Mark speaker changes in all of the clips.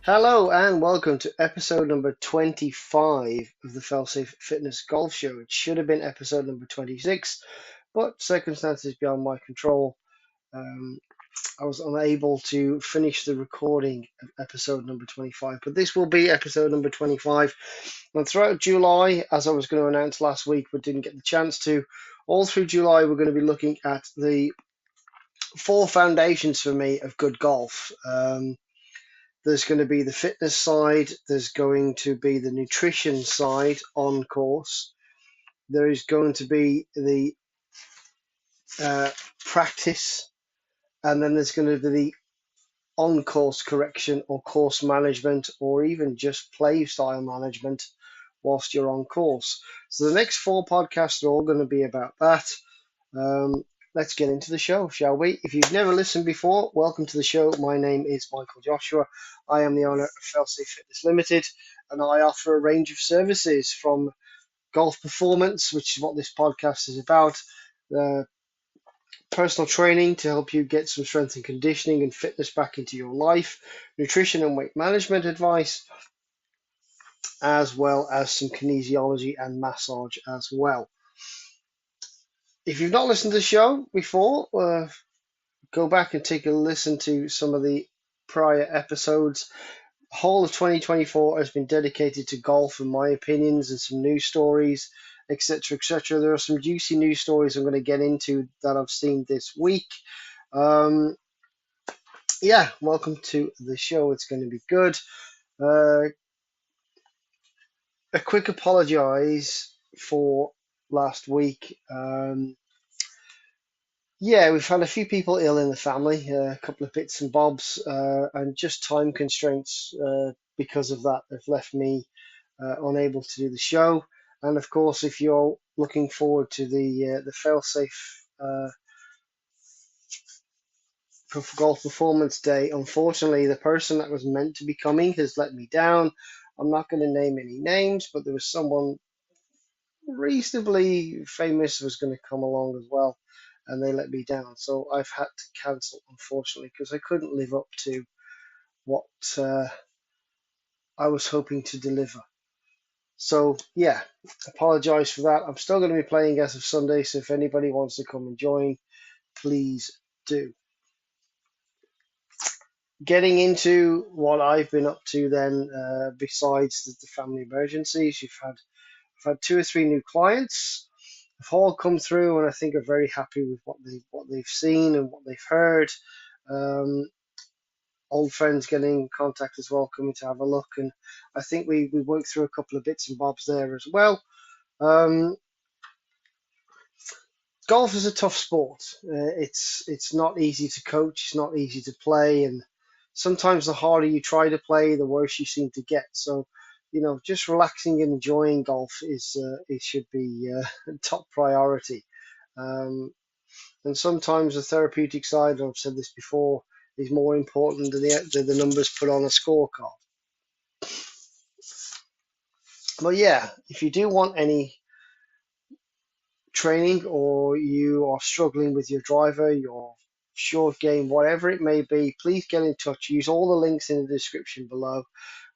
Speaker 1: Hello and welcome to episode number 25 of the Failsafe Fitness Golf Show. It should have been episode number 26, but circumstances beyond my control. Um, I was unable to finish the recording of episode number 25, but this will be episode number 25. And throughout July, as I was going to announce last week, but didn't get the chance to, all through July, we're going to be looking at the four foundations for me of good golf. There's going to be the fitness side, there's going to be the nutrition side on course, there is going to be the uh, practice, and then there's going to be the on course correction or course management or even just play style management whilst you're on course. So the next four podcasts are all going to be about that. Um, let's get into the show, shall we? If you've never listened before, welcome to the show. My name is Michael Joshua. I am the owner of Failsafe Fitness Limited, and I offer a range of services from golf performance, which is what this podcast is about, uh, personal training to help you get some strength and conditioning and fitness back into your life, nutrition and weight management advice, as well as some kinesiology and massage as well. If you've not listened to the show before, go back and take a listen to some of the prior episodes. The whole of 2024 has been dedicated to golf and my opinions and some news stories, etc., etc. There are some juicy news stories I'm going to get into that I've seen this week. Um, yeah, welcome to the show. It's going to be good. A quick apologize for last week. Yeah, we've had a few people ill in the family, a couple of bits and bobs, and just time constraints because of that have left me unable to do the show. And of course, if you're looking forward to the Failsafe Golf Performance Day, unfortunately, the person that was meant to be coming has let me down. I'm not going to name any names, but there was someone reasonably famous was going to come along as well, and they let me down. So I've had to cancel, unfortunately, because I couldn't live up to what I was hoping to deliver. So yeah, apologize for that. I'm still going to be playing as of Sunday, so if anybody wants to come and join, please do. Getting into what I've been up to then, besides the family emergencies, I've had two or three new clients. Have all come through, and I think are very happy with what they've seen and what they've heard. Um, Old friends getting in contact as well, coming to have a look, and I think we worked through a couple of bits and bobs there as well. Um, Golf is a tough sport. It's not easy to coach. It's not easy to play, and sometimes the harder you try to play, the worse you seem to get. So, just relaxing and enjoying golf is it should be top priority. Um, and sometimes the therapeutic side, I've said this before, is more important than the numbers put on a scorecard. But yeah, if you do want any training or you are struggling with your driver, your short game, whatever it may be, please get in touch. Use all the links in the description below.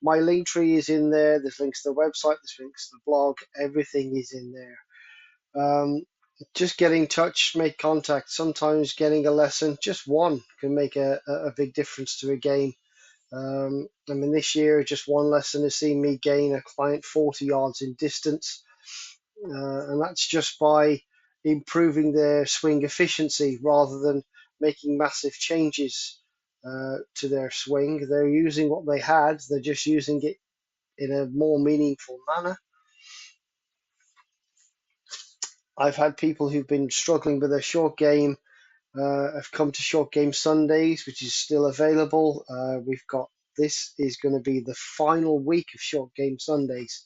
Speaker 1: My link tree is in there. There's links to the website, there's links to the blog. Everything is in there. Just get in touch, make contact. Sometimes getting a lesson, just one, can make a big difference to a game. I mean, this year, just one lesson has seen me gain a client 40 yards in distance. And that's just by improving their swing efficiency rather than making massive changes to their swing. They're using what they had, they're just using it in a more meaningful manner. I've had people who've been struggling with their short game have come to Short Game Sundays, which is still available. We've got This is going to be the final week of Short Game Sundays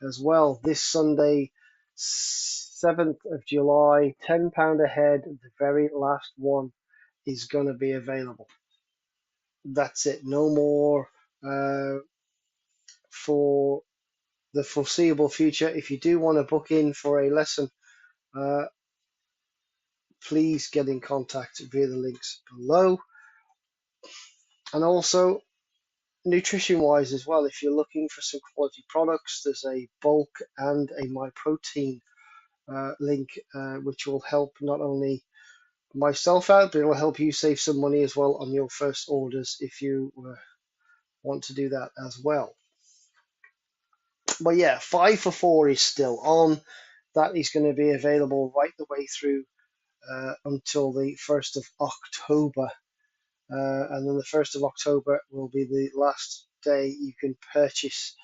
Speaker 1: as well. This Sunday, 7th of July, £10 ahead, the very last one is going to be available. That's it, no more for the foreseeable future. If you do want to book in for a lesson, uh, please get in contact via the links below. And also, nutrition wise as well, if you're looking for some quality products, there's a bulk and a my protein link, which will help not only myself out, but it will help you save some money as well on your first orders if you want to do that as well. But yeah, 5 for 4 is still on. That is going to be available right the way through until the 1st of October. And then the 1st of October will be the last day you can purchase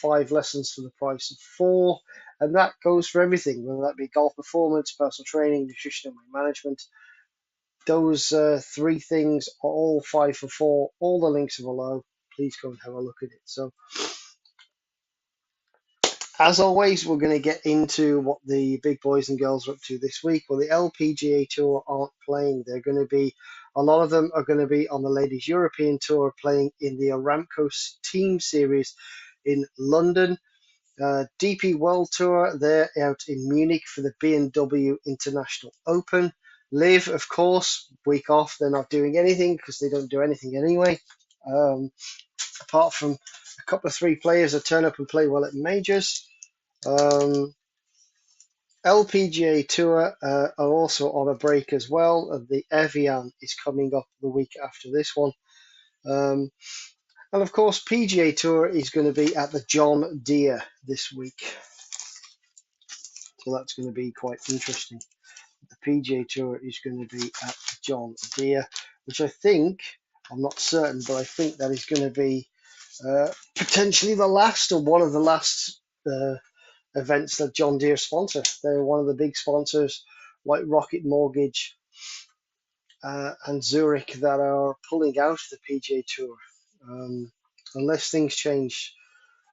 Speaker 1: 5 lessons for the price of 4. And that goes for everything, whether that be golf performance, personal training, nutrition, and weight management. Those 3 things are all 5 for 4. All the links are below. Please go and have a look at it. So, as always, we're going to get into what the big boys and girls are up to this week. Well, the LPGA Tour aren't playing. They're going to be, a lot of them are going to be on the Ladies European Tour, playing in the Aramco Team Series in London. DP World Tour, they're out in Munich for the BMW International Open. Live, of course, week off. They're not doing anything because they don't do anything anyway. Apart from a couple of 3 players that turn up and play well at majors. LPGA Tour are also on a break as well. The Evian is coming up the week after this one. And of course, PGA Tour is going to be at the John Deere this week. So that's going to be quite interesting. The PGA Tour is going to be at John Deere, which I think, I'm not certain, but I think that is going to be potentially the last or one of the last events that John Deere sponsor. They're one of the big sponsors like Rocket Mortgage and Zurich that are pulling out of the PGA Tour. Unless things change,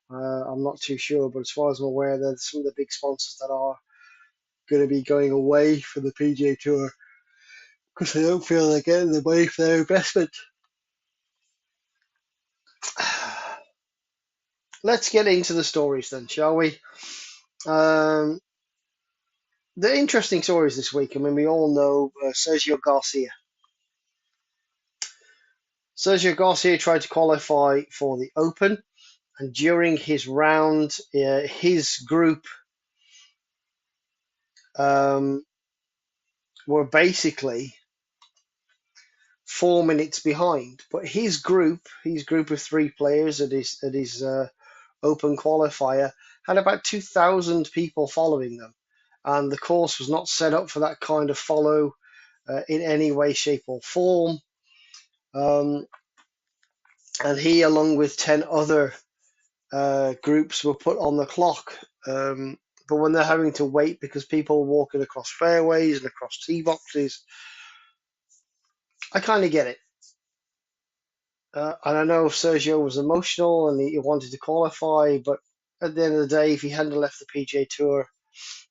Speaker 1: I'm not too sure, but as far as I'm aware, there's some of the big sponsors that are going to be going away from the PGA Tour because they don't feel they're getting the money for their investment. Let's get into the stories then, shall we? The interesting stories this week. I mean, we all know Sergio Garcia. Sergio Garcia tried to qualify for the Open, and during his round, his group were basically 4 minutes behind. But his group of 3 players at his Open qualifier had about 2,000 people following them, and the course was not set up for that kind of follow in any way, shape, or form. And he, along with 10 other groups, were put on the clock. But when they're having to wait because people are walking across fairways and across tee boxes, I kind of get it. And I know Sergio was emotional and he wanted to qualify, but at the end of the day, if he hadn't left the PGA Tour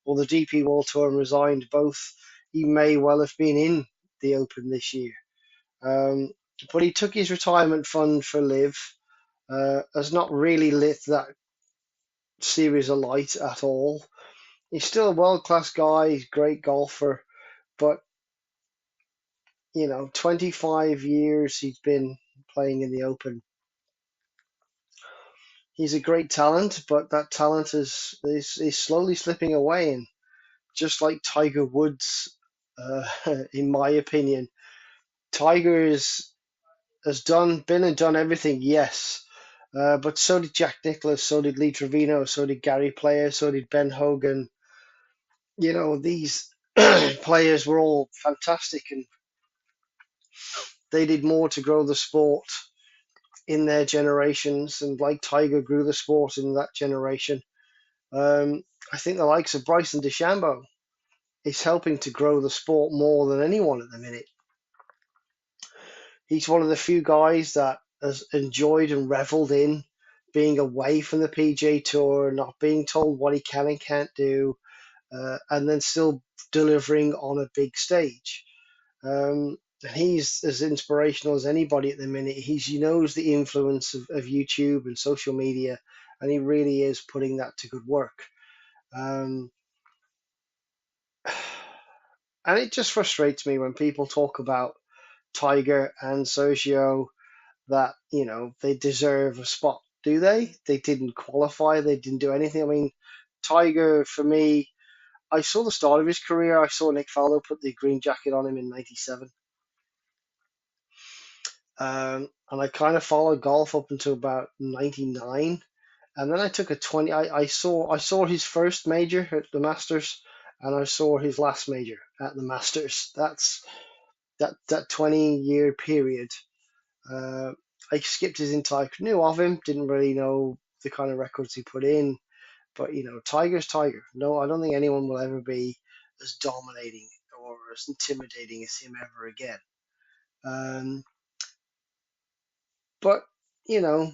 Speaker 1: or the DP World Tour and resigned both, he may well have been in the Open this year. But he took his retirement fund for Live, has not really lit that series alight at all. He's still a world-class guy, he's a great golfer, but 25 years he's been playing in the Open. He's a great talent, but that talent is slowly slipping away. And just like Tiger Woods, in my opinion, Tiger has been and done everything, yes. But so did Jack Nicklaus, so did Lee Trevino, so did Gary Player, so did Ben Hogan. These players were all fantastic, and they did more to grow the sport in their generations, and like Tiger grew the sport in that generation. I think the likes of Bryson DeChambeau is helping to grow the sport more than anyone at the minute. He's one of the few guys that has enjoyed and reveled in being away from the PGA Tour, not being told what he can and can't do, and then still delivering on a big stage. He's as inspirational as anybody at the minute. He knows the influence of YouTube and social media, and he really is putting that to good work. And it just frustrates me when people talk about Tiger and Sergio that, they deserve a spot, do they? They didn't qualify, they didn't do anything. I mean, Tiger, for me, I saw the start of his career. I saw Nick Faldo put the green jacket on him in '97. And I kind of followed golf up until about '99. And then I took a 20. I saw his first major at the Masters, and I saw his last major at the Masters. That 20-year period. Uh, I skipped his entire, knew of him, didn't really know the kind of records he put in, but Tiger's Tiger. No, I don't think anyone will ever be as dominating or as intimidating as him ever again. Um, but you know,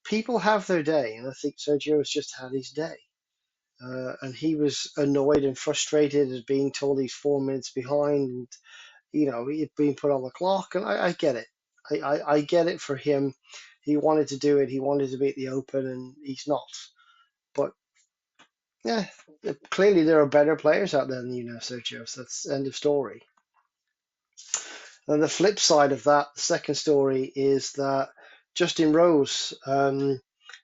Speaker 1: people have their day, and I think Sergio has just had his day. And he was annoyed and frustrated at being told he's 4 minutes behind, and he'd been put on the clock, and I get it. I get it for him. He wanted to do it. He wanted to be at the Open, and he's not. But yeah, clearly there are better players out there than Sergio. So that's end of story. And the flip side of that, the second story, is that Justin Rose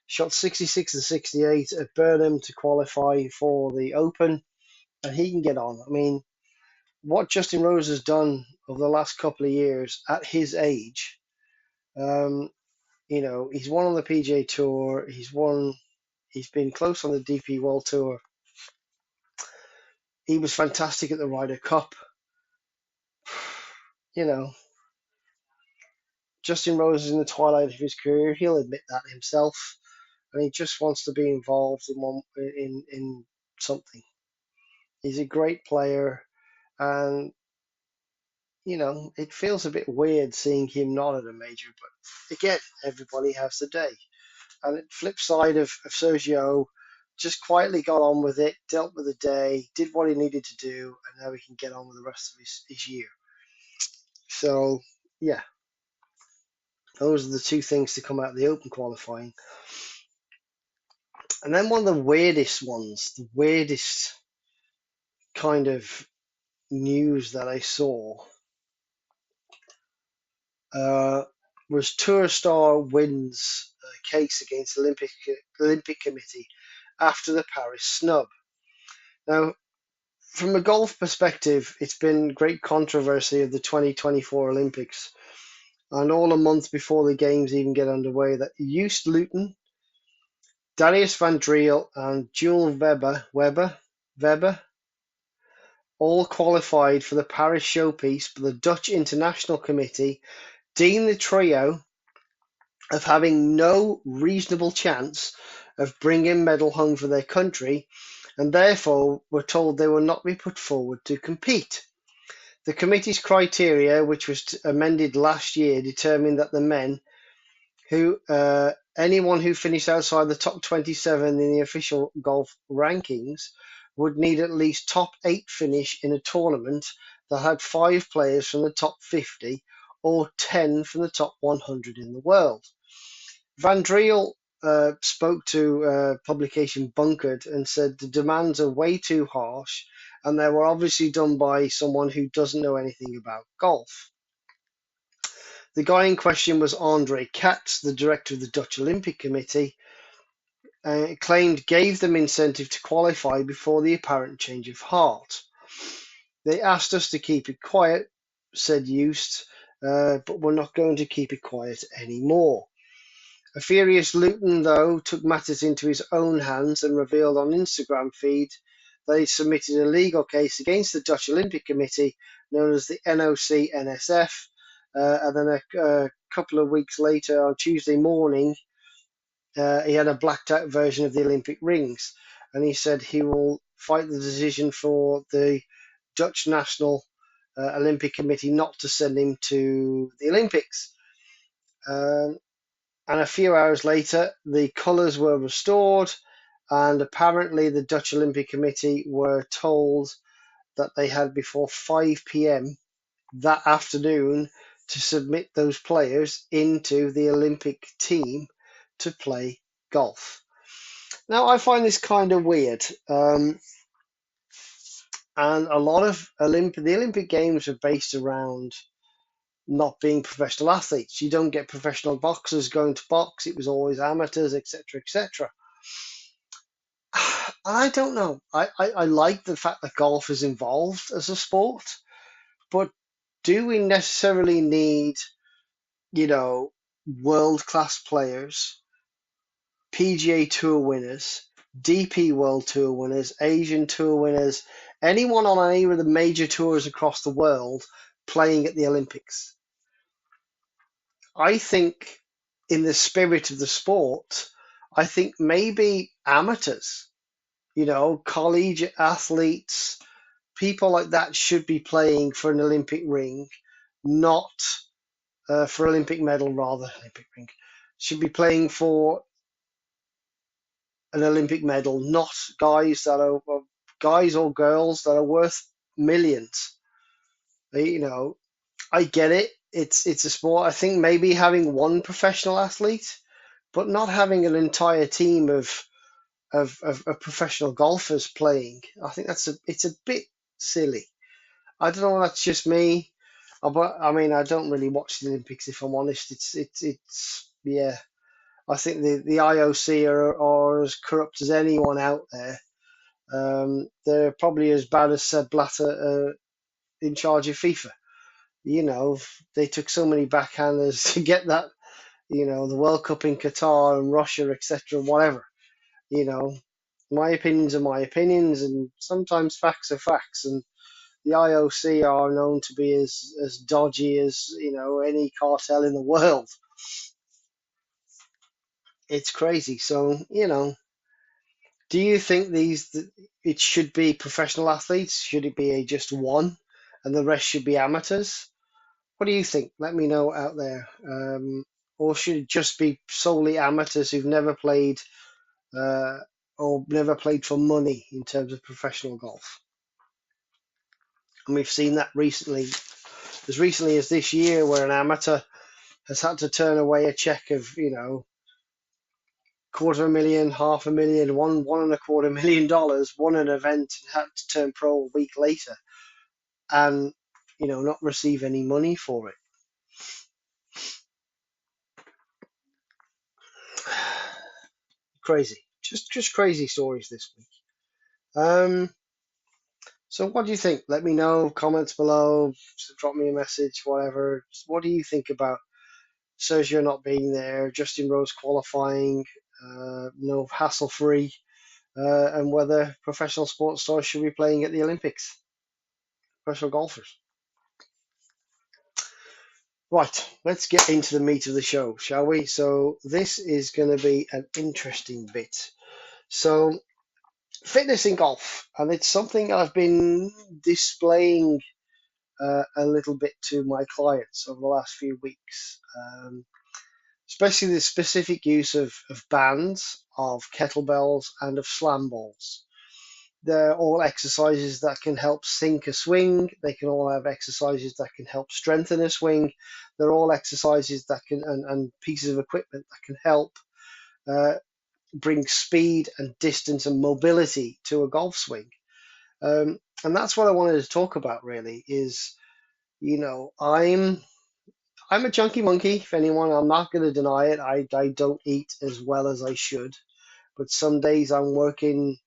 Speaker 1: shot 66 and 68 at Burnham to qualify for the Open, and he can get on. I mean, what Justin Rose has done over the last couple of years at his age, um, he's won on the PGA Tour. He's been close on the DP World Tour. He was fantastic at the Ryder Cup. You know, Justin Rose is in the twilight of his career. He'll admit that himself, and he just wants to be involved in something. He's a great player, and it feels a bit weird seeing him not at a major. But again, everybody has the day. And the flip side of Sergio, just quietly got on with it, dealt with the day, did what he needed to do, and now he can get on with the rest of his year. So, yeah, those are the two things to come out of the Open qualifying. And then one of the weirdest kind of news that I saw uh, was Tour Star wins a case against the Olympic Committee after the Paris snub. Now, from a golf perspective, it's been great controversy of the 2024 Olympics, and all a month before the games even get underway, that Joost Luiten, Darius van Driel, and Jules Weber all qualified for the Paris showpiece, but the Dutch International Committee deemed the trio of having no reasonable chance of bringing medal home for their country, and therefore were told they will not be put forward to compete. The committee's criteria, which was amended last year, determined that the men anyone who finished outside the top 27 in the official golf rankings would need at least top 8 finish in a tournament that had 5 players from the top 50 or 10 from the top 100 in the world. Van Driel spoke to publication Bunkered and said the demands are way too harsh, and they were obviously done by someone who doesn't know anything about golf. The guy in question was Andre Katz, the director of the Dutch Olympic Committee, claimed gave them incentive to qualify before the apparent change of heart. They asked us to keep it quiet, said Joost, but we're not going to keep it quiet anymore. A furious Luton, though, took matters into his own hands and revealed on Instagram feed that he submitted a legal case against the Dutch Olympic Committee, known as the NOC-NSF, and then a couple of weeks later, on Tuesday morning, he had a blacked out version of the Olympic rings, and he said he will fight the decision for the Dutch National Olympic Committee not to send him to the Olympics. And a few hours later, the colours were restored, and apparently the Dutch Olympic Committee were told that they had before 5 p.m. that afternoon to submit those players into the Olympic team to play golf. Now, I find this kind of weird. And a lot of the Olympic Games are based around not being professional athletes. You don't get professional boxers going to box. It was always amateurs, etc., etc. I don't know. I like the fact that golf is involved as a sport, but do we necessarily need, you know, world class players, PGA Tour winners, DP World Tour winners, Asian Tour winners, anyone on any of the major tours across the world playing at the Olympics? I think, in the spirit of the sport, I think maybe amateurs, collegiate athletes, people like that should be playing for an Olympic ring, not for Olympic medal, rather, Olympic ring, should be playing for an Olympic medal, not guys or girls that are worth millions. You know, I get it. It's a sport. I think maybe having one professional athlete, but not having an entire team of professional golfers playing. I think it's a bit silly. I don't know. That's just me. But I mean, I don't really watch the Olympics if I'm honest. It's yeah. I think the IOC are as corrupt as anyone out there. They're probably as bad as Sepp Blatter in charge of FIFA. They took so many backhanders to get that. The World Cup in Qatar and Russia, etc. Whatever. You know, my opinions are my opinions, and sometimes facts are facts. And the IOC are known to be as dodgy as any cartel in the world. It's crazy. So do you think it should be professional athletes? Should it be just one, and the rest should be amateurs? What do you think? Let me know out there. Or should it just be solely amateurs who've never played uh, or never played for money in terms of professional golf? And we've seen that as recently as this year, where an amateur has had to turn away a check of, quarter of a million, half a million, one and a quarter $1 million, won an event and had to turn pro a week later and, not receive any money for it. Crazy. Just crazy stories this week. So what do you think? Let me know, comments below, drop me a message, whatever. What do you think about Sergio not being there, Justin Rose qualifying, no hassle free, and whether professional sports stars should be playing at the Olympics? Professional golfers. Right, let's get into the meat of the show, shall we? So this is going to be an interesting bit. So fitness in golf, and it's something I've been displaying a little bit to my clients over the last few weeks, especially the specific use of bands, of kettlebells, and of slam balls. They're all exercises that can help sink a swing. They can all have exercises that can help strengthen a swing. They're all exercises that can and pieces of equipment that can help uh, bring speed and distance and mobility to a golf swing. And that's what I wanted to talk about really is, I'm a chunky monkey. If anyone, I'm not going to deny it. I don't eat as well as I should, but some days I'm working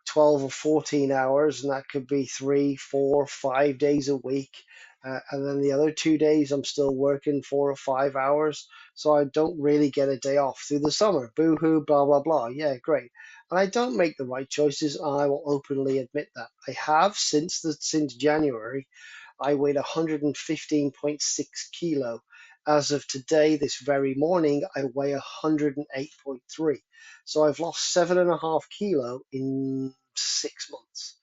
Speaker 1: 12 or 14 hours, and that could be 3, 4, 5 days a week. And then the other 2 days, I'm still working 4 or 5 hours. So I don't really get a day off through the summer. Boo hoo, blah, blah, blah. Yeah, great. And I don't make the right choices, and I will openly admit that. I have since January. I weighed 115.6 kilo. As of today, this very morning, I weigh 108.3. So I've lost 7.5 kilo in 6 months.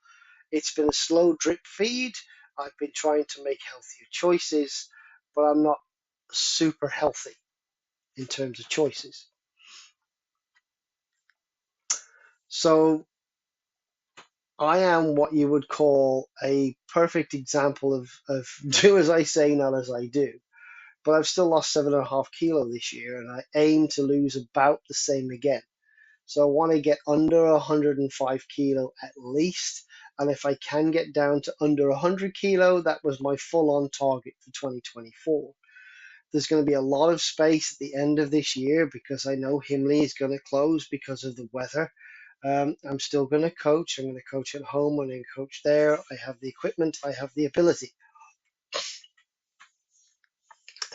Speaker 1: It's been a slow drip feed. I've been trying to make healthier choices, but I'm not super healthy in terms of choices. So I am what you would call a perfect example of do as I say, not as I do. But I've still lost 7.5 kilo this year, and I aim to lose about the same again. So I want to get under 105 kilo at least, And if I can get down to under 100 kilo, that was my full-on target for 2024. There's going to be a lot of space at the end of this year because I know Himley is going to close because of the weather. I'm still going to coach. I'm going to coach at home. I'm going to coach there. I have the equipment. I have the ability.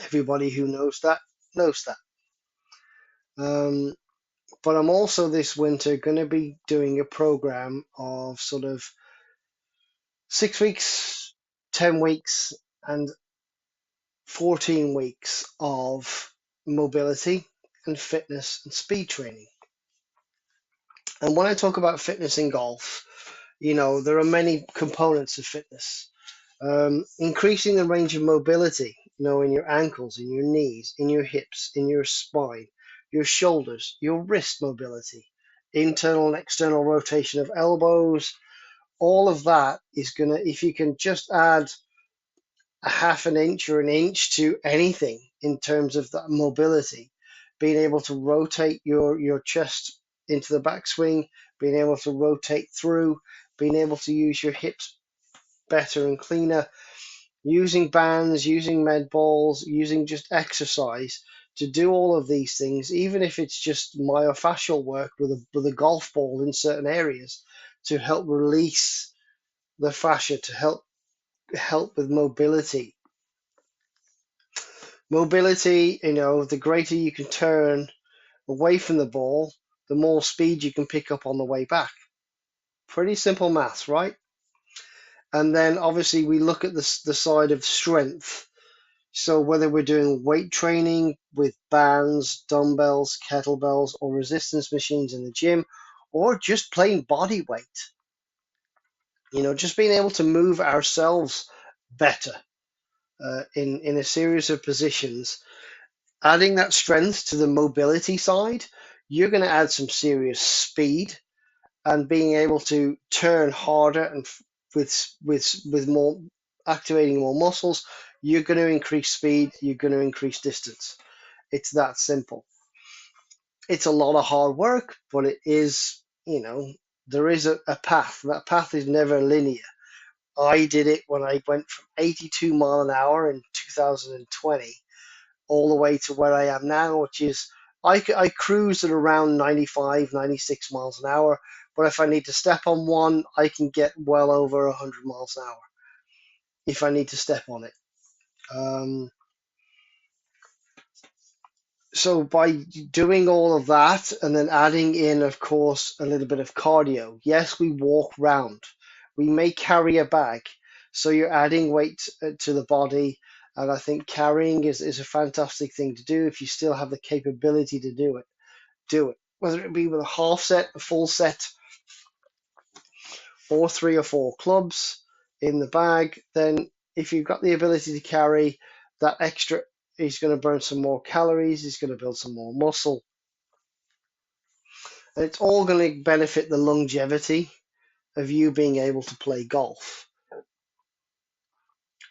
Speaker 1: Everybody who knows that knows that. But I'm also this winter going to be doing a program of sort of 6 weeks, 10 weeks, and 14 weeks of mobility and fitness and speed training. And when I talk about fitness in golf, there are many components of fitness. Increasing the range of mobility, in your ankles, in your knees, in your hips, in your spine, your shoulders, your wrist mobility, internal and external rotation of elbows, all of that is going to, if you can just add a half an inch or an inch to anything in terms of that mobility, being able to rotate your chest into the backswing, being able to rotate through, being able to use your hips better and cleaner, using bands, using med balls, using just exercise to do all of these things, even if it's just myofascial work with a golf ball in certain areas to help release the fascia, to help with mobility. Mobility, the greater you can turn away from the ball, the more speed you can pick up on the way back. Pretty simple maths, right? And then obviously we look at the side of strength. So whether we're doing weight training with bands, dumbbells, kettlebells, or resistance machines in the gym, or just plain body weight, just being able to move ourselves better in a series of positions, adding that strength to the mobility side, you're going to add some serious speed and being able to turn harder and with more activating more muscles, you're going to increase speed, you're going to increase distance. It's that simple. It's a lot of hard work, but it is, there is a path. That path is never linear. I did it when I went from 82 mile an hour in 2020 all the way to where I am now, which is I cruise at around 95, 96 miles an hour. But if I need to step on one, I can get well over 100 miles an hour if I need to step on it. So by doing all of that and then adding in, of course, a little bit of cardio. Yes, we walk round. We may carry a bag. So you're adding weight to the body. And I think carrying is a fantastic thing to do if you still have the capability to do it. Do it. Whether it be with a half set, a full set, or 3 or 4 clubs in the bag, then if you've got the ability to carry that extra, he's going to burn some more calories, he's going to build some more muscle. And it's all going to benefit the longevity of you being able to play golf.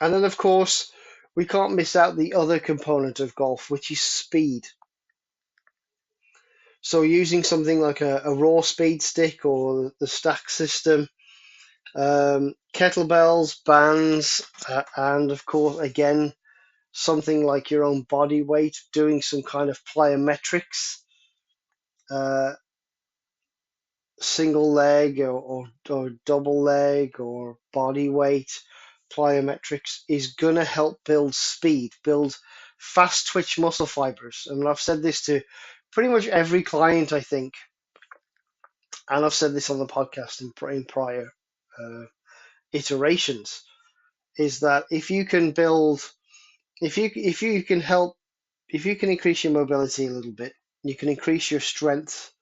Speaker 1: And then, of course, we can't miss out the other component of golf, which is speed. So using something like a raw speed stick or the stack system, kettlebells, bands, and of course, again, something like your own body weight, doing some kind of plyometrics, single leg or double leg or body weight plyometrics is going to help build speed, build fast twitch muscle fibers. And I've said this to pretty much every client, I think, and I've said this on the podcast in prior iterations, is that if you can build, if you can help, if you can increase your mobility a little bit, you can increase your strength.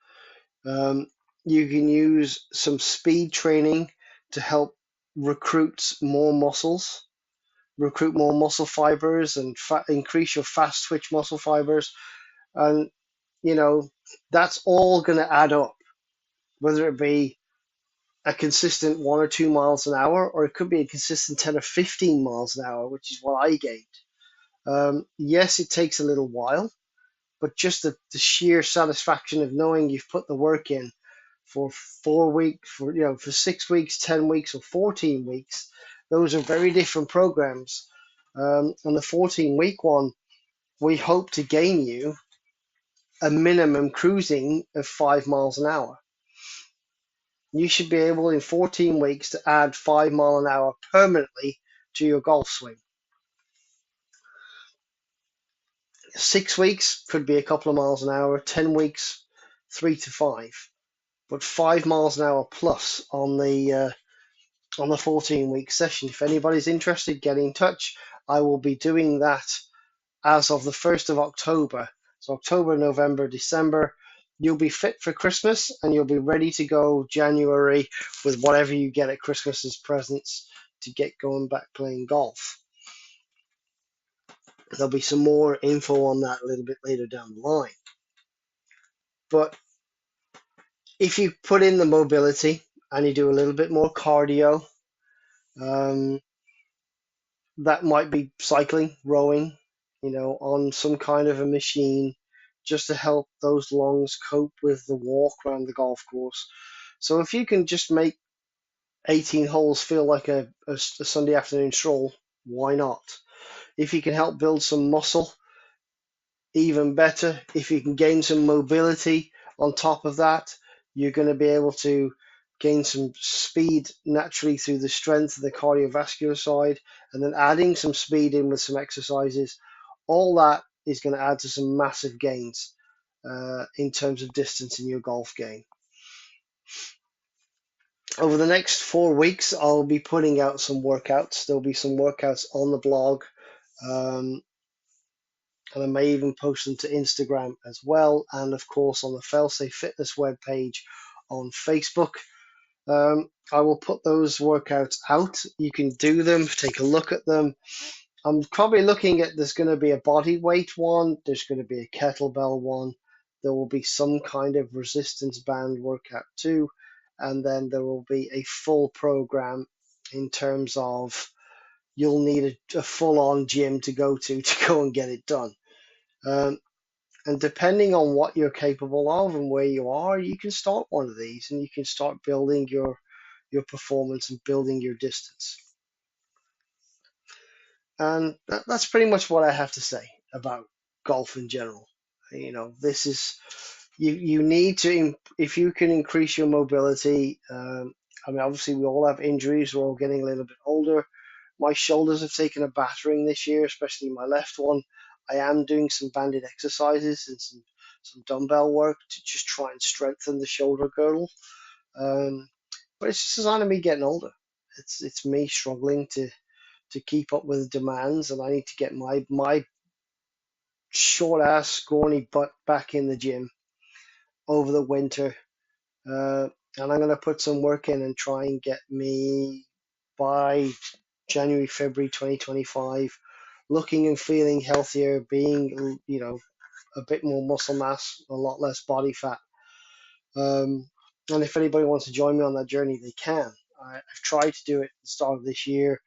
Speaker 1: You can use some speed training to help recruit more muscles, recruit more muscle fibers, and increase your fast twitch muscle fibers. And, that's all going to add up, whether it be a consistent 1 or 2 miles an hour, or it could be a consistent 10 or 15 miles an hour, which is what I gained. Yes, it takes a little while, but just the sheer satisfaction of knowing you've put the work in for 4 weeks, for 6 weeks, 10 weeks, or 14 weeks. Those are very different programs. And the 14-week one, we hope to gain you a minimum cruising of 5 miles an hour. You should be able in 14 weeks to add 5 mile an hour permanently to your golf swing. 6 weeks could be a couple of miles an hour, 10 weeks, 3 to 5, but 5 miles an hour plus on the 14-week session. If anybody's interested, get in touch. I will be doing that as of the 1st of October. So October, November, December, you'll be fit for Christmas and you'll be ready to go January with whatever you get at Christmas as presents to get going back playing golf. There'll be some more info on that a little bit later down the line. But if you put in the mobility and you do a little bit more cardio, um, that might be cycling, rowing, on some kind of a machine just to help those lungs cope with the walk around the golf course. So if you can just make 18 holes feel like a Sunday afternoon stroll, why not? If you can help build some muscle, even better. If you can gain some mobility on top of that, you're going to be able to gain some speed naturally through the strength of the cardiovascular side, and then adding some speed in with some exercises. All that is going to add to some massive gains in terms of distance in your golf game. Over the next 4 weeks, I'll be putting out some workouts. There'll be some workouts on the blog. And I may even post them to Instagram as well, and of course on the Failsafe Fitness webpage on Facebook. I will put those workouts out. You can do them, take a look at them. I'm probably looking at, there's going to be a body weight one, there's going to be a kettlebell one, there will be some kind of resistance band workout too, and then there will be a full program in terms of you'll need a full-on gym to go and get it done. And depending on what you're capable of and where you are, you can start one of these and you can start building your performance and building your distance. And that's pretty much what I have to say about golf in general. This is, you need to, if you can increase your mobility. I mean, obviously we all have injuries. We're all getting a little bit older. My shoulders have taken a battering this year, especially my left one. I am doing some banded exercises and some dumbbell work to just try and strengthen the shoulder girdle. But it's just a sign of me getting older. It's me struggling to keep up with the demands, and I need to get my short ass scrawny butt back in the gym over the winter. And I'm going to put some work in and try and get me by January, February 2025, looking and feeling healthier, being, a bit more muscle mass, a lot less body fat. And if anybody wants to join me on that journey, they can. I've tried to do it at the start of this year,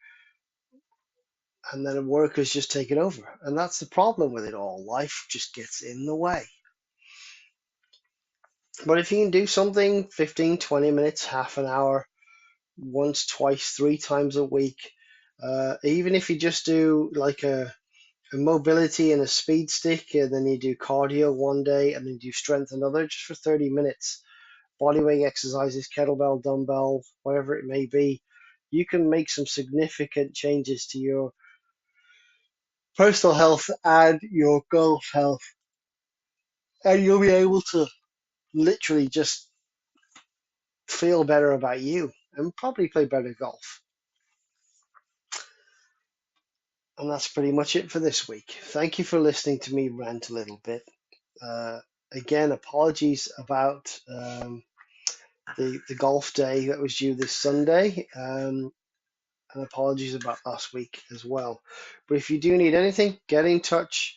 Speaker 1: and then work has just taken over. And that's the problem with it all. Life just gets in the way. But if you can do something 15, 20 minutes, half an hour, once, twice, 3 times a week, even if you just do like a mobility and a speed stick, and then you do cardio one day and then you do strength another, just for 30 minutes, body weight exercises, kettlebell, dumbbell, whatever it may be, you can make some significant changes to your personal health and your golf health. And you'll be able to literally just feel better about you and probably play better golf. And that's pretty much it for this week. Thank you for listening to me rant a little bit. Again, apologies about the golf day that was due this Sunday, and apologies about last week as well. But if you do need anything, get in touch.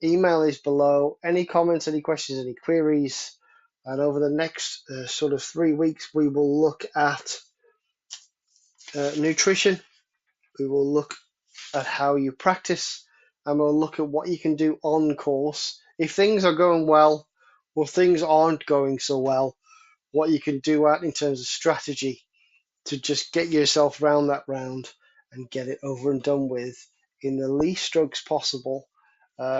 Speaker 1: Email is below. Any comments, any questions, any queries. And over the next sort of 3 weeks, we will look at nutrition. We will look at how you practice, and we'll look at what you can do on course. If things are going well or things aren't going so well, what you can do out in terms of strategy to just get yourself round that round and get it over and done with in the least strokes possible,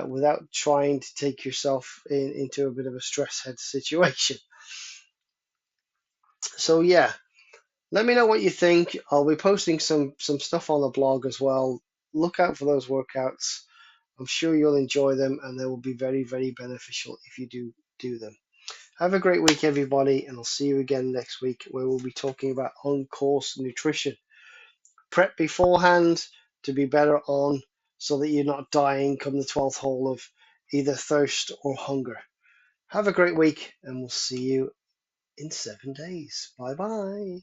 Speaker 1: without trying to take yourself into a bit of a stress head situation. So yeah, let me know what you think. I'll be posting some stuff on the blog as well. Look out for those workouts. I'm sure you'll enjoy them, and they will be very, very beneficial if you do them. Have a great week, everybody, and I'll see you again next week, where we'll be talking about on-course nutrition. Prep beforehand to be better on, so that you're not dying come the 12th hole of either thirst or hunger. Have a great week, and we'll see you in 7 days. Bye bye.